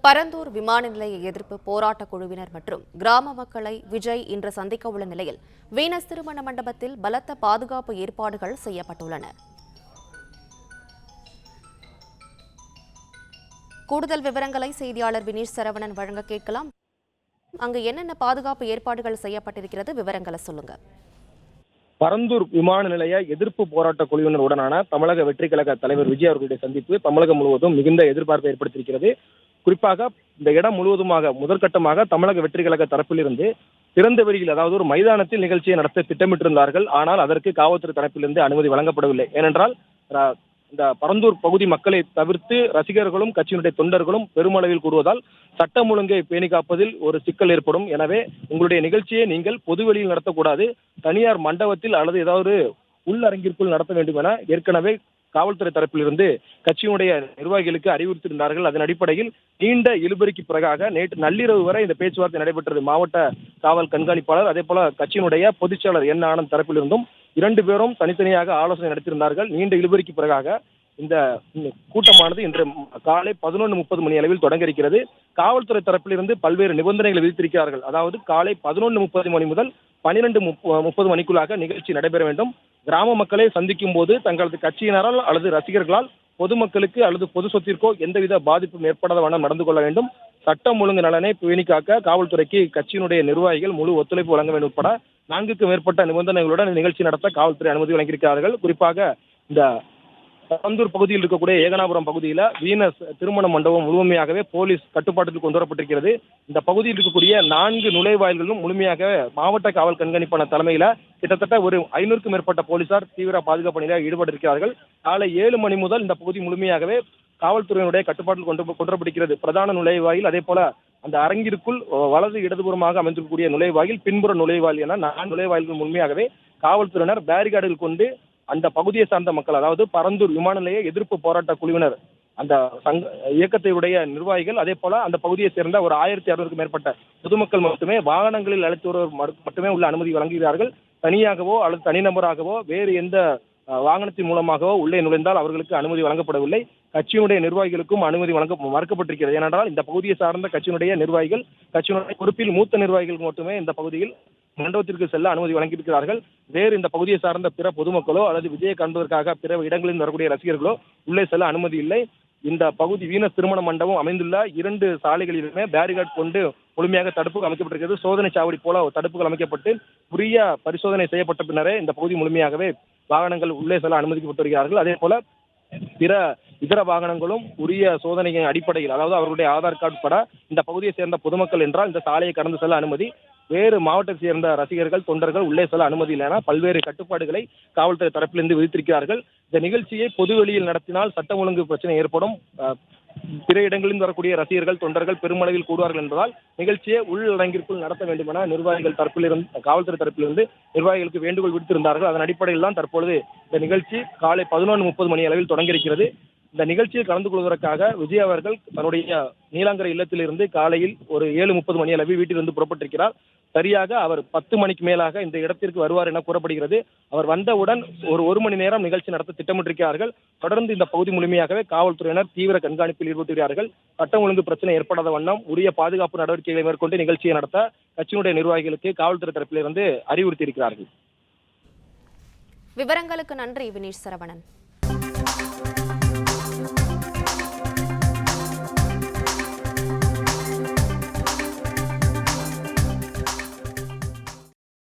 பரந்தூர் விமான நிலைய எதிர்ப்பு போராட்டக் குழுவினர் மற்றும் கிராம மக்களை விஜய் இன்று சந்திக்க உள்ள நிலையில் வீனஸ் திருமண மண்டபத்தில் பலத்த பாதுகாப்பு ஏற்பாடுகள் செய்யப்பட்டுள்ளன. கூடுதல் விவரங்களை செய்தியாளர் வினீஷ் சரவணன் வழங்க கேட்கலாம். அங்கு என்னென்ன பாதுகாப்பு ஏற்பாடுகள் செய்யப்பட்டிருக்கிறது, விவரங்களை சொல்லுங்க. பரந்தூர் விமான நிலைய எதிர்ப்பு போராட்ட குழுவினருடனான தமிழக வெற்றி கழக தலைவர் விஜய் அவர்களுடைய சந்திப்பு தமிழகம் முழுவதும் மிகுந்த எதிர்பார்ப்பை ஏற்படுத்தியிருக்கிறது. குறிப்பாக இந்த இடம் முழுவதுமாக முதற்கட்டமாக தமிழக வெற்றி கழக தரப்பிலிருந்து திறந்த வெளியில், அதாவது ஒரு மைதானத்தில் நிகழ்ச்சியை நடத்த திட்டமிட்டிருந்தார்கள். ஆனால் அதற்கு காவல்துறை தரப்பிலிருந்து அனுமதி வழங்கப்படவில்லை. ஏனென்றால் இந்த பரந்தூர் பகுதி மக்களை தவிர்த்து ரசிகர்களும் கட்சியினுடைய தொண்டர்களும் பெருமளவில் கூடுவதால் சட்டம் ஒழுங்கை பேணி காப்பதில் ஒரு சிக்கல் ஏற்படும். எனவே உங்களுடைய நிகழ்ச்சியை நீங்கள் பொதுவெளியில் நடத்தக்கூடாது, தனியார் மண்டபத்தில் அல்லது ஏதாவது உள்ளரங்கிற்குள் நடத்த வேண்டும் என ஏற்கனவே காவல்துறை தரப்பிலிருந்து கட்சியினுடைய நிர்வாகிகளுக்கு அறிவுறுத்தியிருந்தார்கள். அதன் அடிப்படையில் நீண்ட இழுபறிக்கு பிறகாக நேற்று நள்ளிரவு வரை இந்த பேச்சுவார்த்தை நடைபெற்றது. மாவட்ட காவல் கண்காணிப்பாளர் அதே போல கட்சியினுடைய பொதுச்செயலர் என் ஆனந்த் தரப்பிலிருந்தும் 2 பேரும் தனித்தனியாக ஆலோசனை நடத்தியிருந்தார்கள். நீண்ட இழுபறிக்கு பிறகாக இந்த கூட்டமானது இன்று காலை 11:30 மணி அளவில் தொடங்க இருக்கிறது. காவல்துறை தரப்பிலிருந்து பல்வேறு நிபந்தனைகளை விதித்திருக்கிறார்கள். அதாவது காலை 11:30 மணி முதல் 12:30 மணிக்குள்ளாக நிகழ்ச்சி நடைபெற வேண்டும். கிராம மக்களை சந்திக்கும் போது தங்களது கட்சியினரால் அல்லது ரசிகர்களால் பொதுமக்களுக்கு அல்லது பொது சொத்திற்கோ எந்தவித பாதிப்பும் ஏற்படாத வண்ணம் நடந்து கொள்ள வேண்டும். சட்டம் ஒழுங்கு நலனை பேணி காக்க காவல்துறைக்கு கட்சியினுடைய நிர்வாகிகள் முழு ஒத்துழைப்பு வழங்க வேண்டும் உட்பட 4க்கும் மேற்பட்ட நிபந்தனைகளுடன் நிகழ்ச்சி நடத்த காவல்துறை அனுமதி வழங்கியிருக்கிறார்கள். குறிப்பாக இந்த பரந்தூர் பகுதியில் இருக்கக்கூடிய ஏகனாபுரம் பகுதியில் வீனஸ் திருமண மண்டபம் முழுமையாகவே போலீஸ் கட்டுப்பாட்டில் கொண்டு வரப்பட்டிருக்கிறது. இந்த பகுதியில் இருக்கக்கூடிய 4 நுழைவாயில்களும் முழுமையாக மாவட்ட காவல் கண்காணிப்பாளர் தலைமையில் கிட்டத்தட்ட ஒரு 500க்கும் மேற்பட்ட போலீசார் தீவிர பாதுகாப்பு பணியில் ஈடுபட்டிருக்கிறார்கள். காலை 7 மணி முதல் இந்த பகுதி முழுமையாகவே காவல்துறையினுடைய கட்டுப்பாட்டில் கொண்டு வரப்படுகிறது. பிரதான நுழைவாயில் அதே போல அந்த அரங்கிற்குள் வலது இடதுபுறமாக அமைந்திருக்கக்கூடிய நுழைவாயில், பின்புற நுழைவாயில் என 4 நுழைவாயில்கள் முழுமையாகவே காவல்துறையினர் பேரிகார்டுகள் கொண்டு அந்த பகுதியை சார்ந்த மக்கள், அதாவது பரந்தூர் விமான நிலைய எதிர்ப்பு போராட்ட குழுவினர், அந்த இயக்கத்தையுடைய நிர்வாகிகள் அதே போல அந்த பகுதியை சேர்ந்த ஒரு 1600க்கும் மேற்பட்ட பொதுமக்கள் மட்டுமே வாகனங்களில் அழைத்து வருவோர் மட்டுமே உள்ள அனுமதி வழங்குகிறார்கள். தனியாகவோ அல்லது தனிநபராகவோ வேறு எந்த வாகனத்தின் மூலமாகவோ உள்ளே நுழைந்தால் அவர்களுக்கு அனுமதி வழங்கப்படவில்லை. கட்சியினுடைய நிர்வாகிகளுக்கும் அனுமதி மறுக்கப்பட்டிருக்கிறது. ஏனென்றால் இந்த பகுதியை சார்ந்த கட்சியினுடைய நிர்வாகிகள், கட்சியினுடைய பொறுப்பில் மூத்த நிர்வாகிகளுக்கு மட்டுமே இந்த பகுதியில் மண்டபத்திற்கு செல்ல அனுமதி வழங்கியிருக்கிறார்கள். வேறு இந்த பகுதியை சார்ந்த பிற பொதுமக்களோ அல்லது விஜயை காண்பதற்காக பிற இடங்களில் வரக்கூடிய ரசிகர்களோ உள்ளே செல்ல அனுமதி இல்லை. இந்த பகுதி வீனஸ் திருமண மண்டபம் அமைந்துள்ள 2 சாலைகளிலுமே பேரிகார்டு கொண்டு முழுமையாக தடுப்புகள் அமைக்கப்பட்டிருக்கிறது. சோதனை சாவடி போல தடுப்புகள் அமைக்கப்பட்டு உரிய பரிசோதனை செய்யப்பட்ட பின்னரே இந்த பகுதி முழுமையாகவே வாகனங்கள் உள்ளே செல்ல அனுமதிக்கப்பட்டு வருகிறார்கள். அதே போல பிற இதர வாகனங்களும் உரிய சோதனையின் அடிப்படையில், அதாவது அவர்களுடைய ஆதார் கார்டு பட இந்த பகுதியை சேர்ந்த பொதுமக்கள் என்றால் இந்த சாலையை கடந்து செல்ல அனுமதி, வேறு மாவட்டத்தை சேர்ந்த ரசிகர்கள் தொண்டர்கள் உள்ளே செல்ல அனுமதி இல்லை என பல்வேறு கட்டுப்பாடுகளை காவல்துறை தரப்பிலிருந்து விதித்திருக்கிறார்கள். இந்த நிகழ்ச்சியை பொதுவெளியில் நடத்தினால் சட்டம் ஒழுங்கு பிரச்சனை ஏற்படும். பிற இடங்களில் வரக்கூடிய ரசிகர்கள் தொண்டர்கள் பெருமளவில் கூடுவார்கள் என்பதால் நிகழ்ச்சியை உள்ளடங்கிற்குள் நடத்த வேண்டும் என நிர்வாகிகள் தரப்பிலிருந்து, காவல்துறை தரப்பிலிருந்து நிர்வாகிகளுக்கு வேண்டுகோள் விடுத்திருந்தார்கள். அதன் அடிப்படையில் தான் தற்பொழுது இந்த நிகழ்ச்சி காலை 11:30 மணி அளவில் தொடங்கியிருக்கிறது. இந்த நிகழ்ச்சியில் கலந்து கொள்வதற்காக விஜய் அவர்கள் தன்னுடைய நீலாங்கரை இல்லத்திலிருந்து காலையில் ஒரு 7:30 மணி அளவில் வீட்டிலிருந்து புறப்பட்டிருக்கிறார். சரியாக அவர் 10 மணிக்கு மேலாக இந்த இடத்திற்கு வருவார் என கூறப்படுகிறது. அவர் வந்தவுடன் ஒரு மணி நேரம் நிகழ்ச்சி நடத்த திட்டமிட்டிருக்கிறார்கள். தொடர்ந்து இந்த பகுதி முழுமையாகவே காவல்துறையினர் தீவிர கண்காணிப்பில் ஈடுபட்டுகிறார்கள். சட்டம் ஒழுங்கு பிரச்சனை ஏற்படாத வண்ணம் உரிய பாதுகாப்பு நடவடிக்கைகளை மேற்கொண்டு நிகழ்ச்சியை நடத்த கட்சியினுடைய நிர்வாகிகளுக்கு காவல்துறை தரப்பிலிருந்து அறிவுறுத்தியிருக்கிறார்கள். விவரங்களுக்கு நன்றி வினீஷ் சரவணன்.